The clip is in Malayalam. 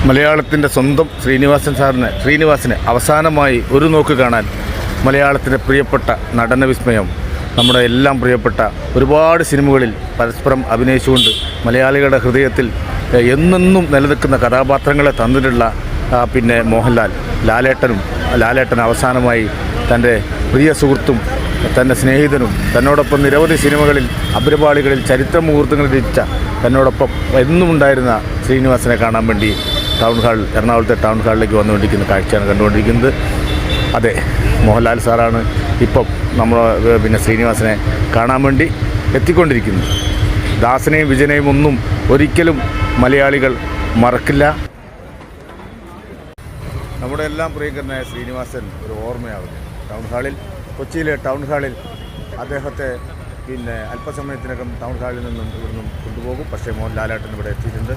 മലയാളത്തിൻ്റെ സ്വന്തം ശ്രീനിവാസനെ അവസാനമായി ഒരു നോക്ക് കാണാൻ മലയാളത്തിൻ്റെ പ്രിയപ്പെട്ട നടന വിസ്മയം, നമ്മുടെ എല്ലാം പ്രിയപ്പെട്ട ഒരുപാട് സിനിമകളിൽ പരസ്പരം അഭിനയിച്ചുകൊണ്ട് മലയാളികളുടെ ഹൃദയത്തിൽ എന്നെന്നും നിലനിൽക്കുന്ന കഥാപാത്രങ്ങളെ തന്നിട്ടുള്ള പിന്നെ ലാലേട്ടൻ അവസാനമായി തൻ്റെ പ്രിയ സുഹൃത്തും തൻ്റെ സ്നേഹിതനും തന്നോടൊപ്പം നിരവധി സിനിമകളിൽ അഗ്രപാളികളിൽ ചരിത്ര മുഹൂർത്തങ്ങൾ രചിച്ച തന്നോടൊപ്പം എന്നും ഉണ്ടായിരുന്ന ശ്രീനിവാസനെ കാണാൻ വേണ്ടി എറണാകുളത്തെ ടൗൺ ഹാളിലേക്ക് വന്നുകൊണ്ടിരിക്കുന്ന കാഴ്ചയാണ് കണ്ടുകൊണ്ടിരിക്കുന്നത്. അതെ, മോഹൻലാൽ സാറാണ് ഇപ്പം നമ്മൾ ശ്രീനിവാസനെ കാണാൻ വേണ്ടി എത്തിക്കൊണ്ടിരിക്കുന്നത്. ദാസനെയും വിജയനെയും ഒന്നും ഒരിക്കലും മലയാളികൾ മറക്കില്ല. നമ്മുടെ എല്ലാം പ്രിയങ്കരനായ ശ്രീനിവാസൻ ഒരു ഓർമ്മയാവുന്നു. കൊച്ചിയിലെ ടൗൺ ഹാളിൽ അദ്ദേഹത്തെ അല്പസമയത്തിനകം ടൗൺ ഹാളിൽ നിന്നും ഇവിടുന്ന് കൊണ്ടുപോകും. പക്ഷേ ലാലേട്ടൻ ഇവിടെ എത്തിയിട്ടുണ്ട്.